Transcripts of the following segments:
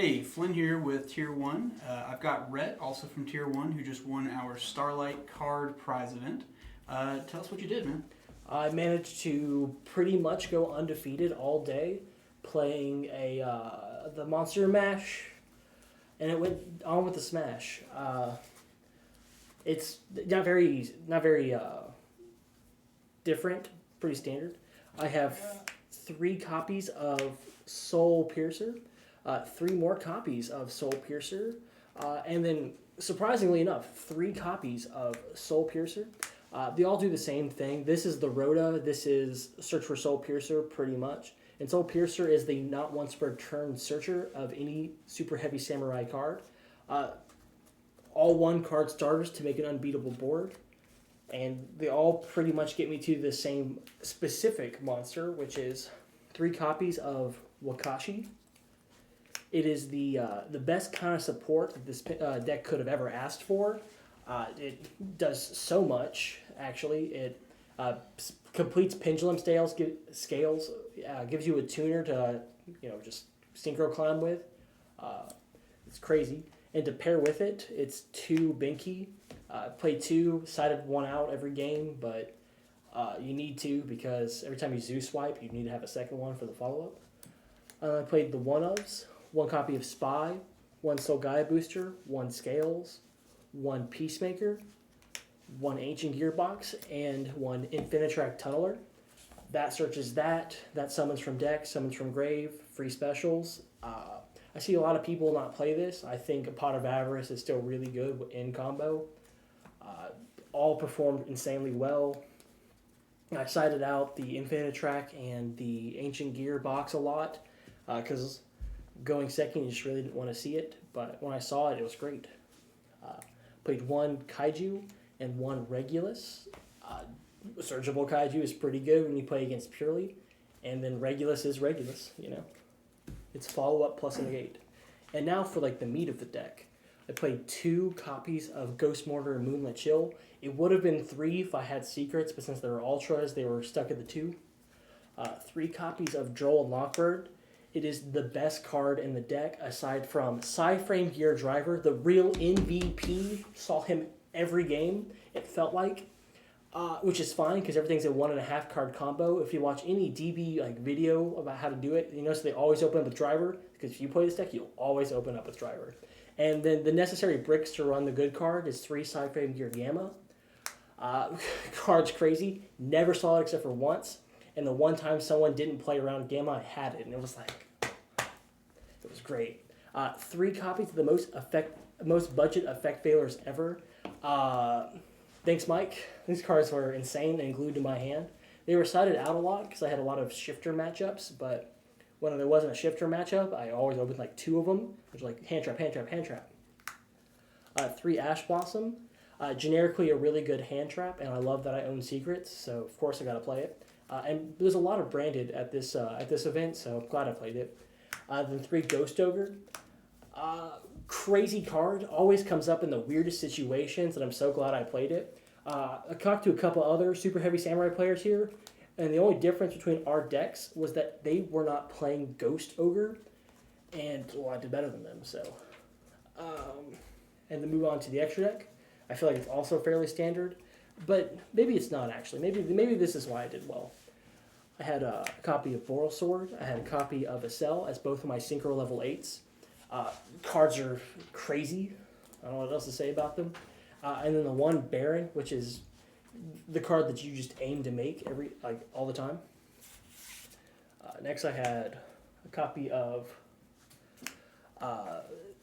Hey, Flynn here with Tier 1. I've got Rhett, also from Tier 1, who just won our Starlight card prize event. Tell us what you did, man. I managed to pretty much go undefeated all day, playing the Monster Mash, and it went on with the Smash. It's not very different, pretty standard. I have 3 copies of Soul Piercer, 3 more copies of Soul Piercer, and then surprisingly enough, 3 copies of Soul Piercer. They all do the same thing. This is the Rhoda. This is Search for Soul Piercer, pretty much. And Soul Piercer is the not once per turn searcher of any Superheavy Samurai card. All 1 card starters to make an unbeatable board. And they all pretty much get me to the same specific monster, which is 3 copies of Wakashi. It is the best kind of support that this deck could have ever asked for. It does so much, actually. It completes pendulum scales, gives you a tuner to, just synchro climb with. It's crazy. And to pair with it, it's 2 Binky. Play 2, sided 1 out every game, but you need to because every time you zoo swipe, you need to have a second one for the follow-up. I played the one-ofs, 1 copy of Spy, 1 Soul Gaia Booster, 1 Scales, 1 Peacemaker, 1 Ancient Gearbox, and 1 Infinitrack Tunneler. That searches that summons from deck, summons from grave, free specials. I see a lot of people not play this. I think a Pot of Avarice is still really good in combo. All performed insanely well. I sided out the Infinitrack and the Ancient Gearbox a lot because going second, you just really didn't want to see it. But when I saw it, it was great. Played 1 Kaiju and 1 Regulus. Searchable Kaiju is pretty good when you play against Purely. And then Regulus is Regulus, It's follow-up plus a negate. And now for the meat of the deck. I played 2 copies of Ghost Mortar and Moonlit Chill. It would have been 3 if I had secrets, but since they were ultras, they were stuck at the 2. 3 copies of Droll and Lockbird. It is the best card in the deck, aside from Psyframe Gear Driver, the real MVP. Saw him every game, it felt like. Which is fine, because everything's a 1.5 card combo. If you watch any DB video about how to do it, you notice they always open up with Driver, because if you play this deck, you'll always open up with Driver. And then the necessary bricks to run the good card is 3 Psyframe Gear Gamma. Card's crazy. Never saw it except for once. And the one time someone didn't play around Gamma, I had it, and it was it was great. 3 copies of the most budget effect failures ever. Thanks, Mike. These cards were insane and glued to my hand. They were sided out a lot because I had a lot of shifter matchups, but when there wasn't a shifter matchup, I always opened 2 of them, which was hand trap, hand trap, hand trap. 3 Ash Blossom. Generically a really good hand trap, and I love that I own secrets, so of course I got to play it. And there's a lot of branded at this event, so I'm glad I played it. Then 3 Ghost Ogre. Crazy card, always comes up in the weirdest situations, and I'm so glad I played it. I talked to a couple other Superheavy Samurai players here, and the only difference between our decks was that they were not playing Ghost Ogre, and I did better than them, so. And then move on to the extra deck. I feel like it's also fairly standard, but maybe it's not actually. Maybe this is why I did well. I had a copy of Boral Sword. I had a copy of Acel as both of my Synchro level 8s. Cards are crazy. I don't know what else to say about them. And then the 1 Baron, which is the card that you just aim to make all the time. Next, I had a copy of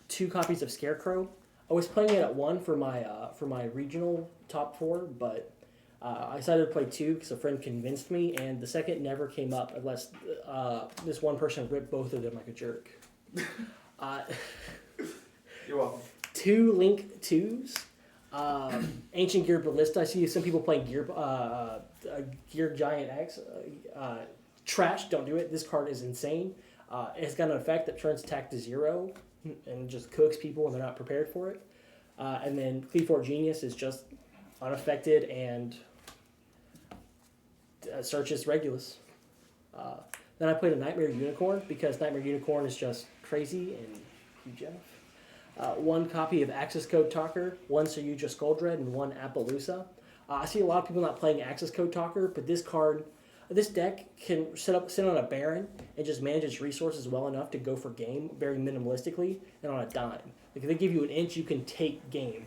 2 copies of Scarecrow. I was playing it at 1 for my regional top 4, but I decided to play 2 because a friend convinced me, and the second never came up unless this one person ripped both of them like a jerk. You're welcome. 2 Link 2s. Ancient Gear Ballista. I see some people playing Gear Giant X. Trash, don't do it. This card is insane. It's got an effect that turns attack to 0 and just cooks people when they're not prepared for it. And then Cleavefort Genius is just unaffected and searches Regulus. Then I played a Nightmare Unicorn because Nightmare Unicorn is just crazy and you, Jeff. One copy of Access Code Talker, one Soyuja Skuldred, and one Appaloosa. I see a lot of people not playing Access Code Talker, but this deck can sit on a Baron and just manage its resources well enough to go for game very minimalistically and on a dime. Like if they give you an inch, you can take game.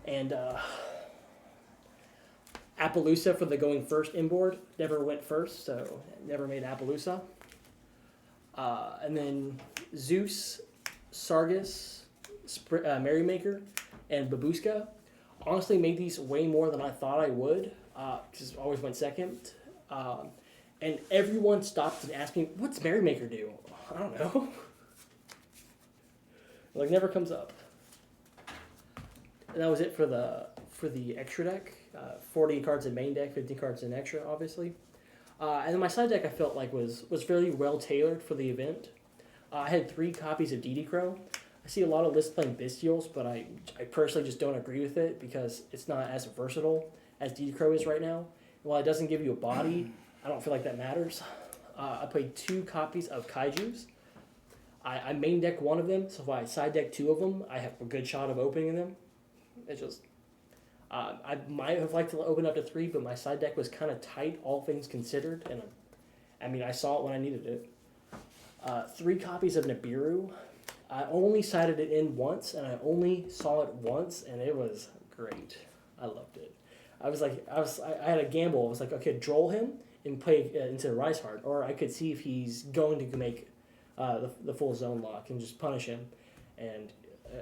And Appaloosa for the going first inboard never went first, so never made Appaloosa. And then Zeus, Sargus, Merrymaker, and Babushka. Honestly, made these way more than I thought I would, because always went second. And everyone stopped and asked me, "What's Merrymaker do?" I don't know. Like never comes up. And that was it for the extra deck. 40 cards in main deck, 50 cards in extra, obviously. And then my side deck I felt like was fairly well tailored for the event. I had 3 copies of DD Crow. I see a lot of lists playing Bestials, but I personally just don't agree with it because it's not as versatile as DD Crow is right now. While it doesn't give you a body, I don't feel like that matters. I played 2 copies of Kaijus. I main deck one of them, so if I side deck 2 of them, I have a good shot of opening them. It's just... I might have liked to open up to 3, but my side deck was kind of tight, all things considered, and I saw it when I needed it. 3 copies of Nibiru. I only sided it in once, and I only saw it once, and it was great. I loved it. I had a gamble. I was like, okay, droll him and play into Rise Heart, or I could see if he's going to make the full zone lock and just punish him, and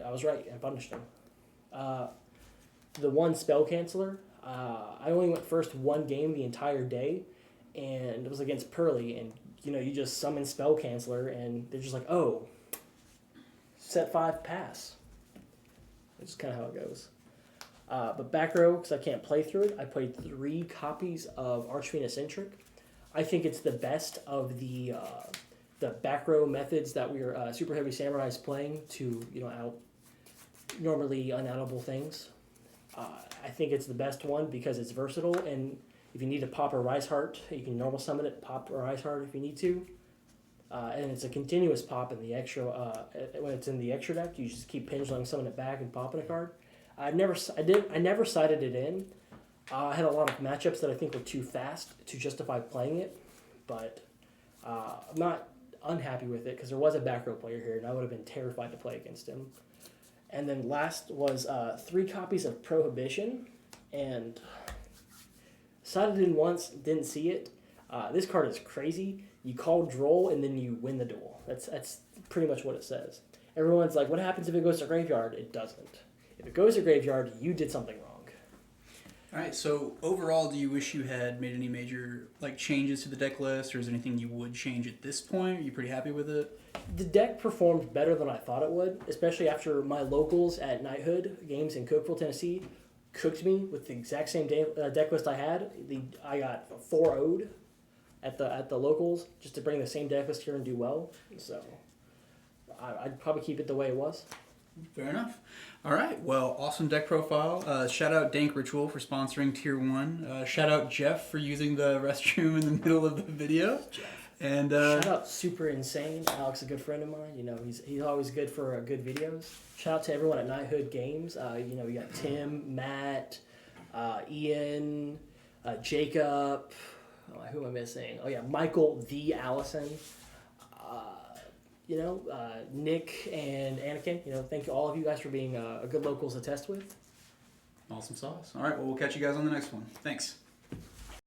I was right. I punished him. The one spell canceller, I only went first 1 game the entire day, and it was against Pearly, and you just summon spell canceller, and they're just like, oh, set 5 pass. That's kind of how it goes. But back row, because I can't play through it, I played 3 copies of Archfiend Eccentric. I think it's the best of the back row methods that we are Super Heavy Samurai is playing to out normally unoutable things. I think it's the best one because it's versatile, and if you need to pop a Rise Heart, you can normal summon it, pop a Rise Heart if you need to. And it's a continuous pop in the extra. When it's in the extra deck, you just keep pendulum, summon it back, and popping a card. I never sided it in. I had a lot of matchups that I think were too fast to justify playing it, but I'm not unhappy with it because there was a back row player here, and I would have been terrified to play against him. And then last was 3 copies of Prohibition, and sided in once, didn't see it. This card is crazy. You call droll, and then you win the duel. That's pretty much what it says. Everyone's like, what happens if it goes to graveyard? It doesn't. If it goes to graveyard, you did something wrong. All right, so overall, do you wish you had made any major changes to the deck list, or is there anything you would change at this point? Are you pretty happy with it? The deck performed better than I thought it would, especially after my locals at Knighthood games in Cookeville, Tennessee, cooked me with the exact same deck list I had. I got 4-0'd at the locals just to bring the same deck list here and do well. So I'd probably keep it the way it was. Fair enough. All right. Well, awesome deck profile. Shout out Dank Ritual for sponsoring Tier 1. Shout out Jeff for using the restroom in the middle of the video. Jeff. And shout out Super Insane. Alex, a good friend of mine. He's always good for good videos. Shout out to everyone at Knighthood Games. We got Tim, Matt, Ian, Jacob. Who am I missing? Oh yeah, Michael the Allison. Nick and Anakin. Thank you all of you guys for being good locals to test with. Awesome sauce. All right. Well, we'll catch you guys on the next one. Thanks.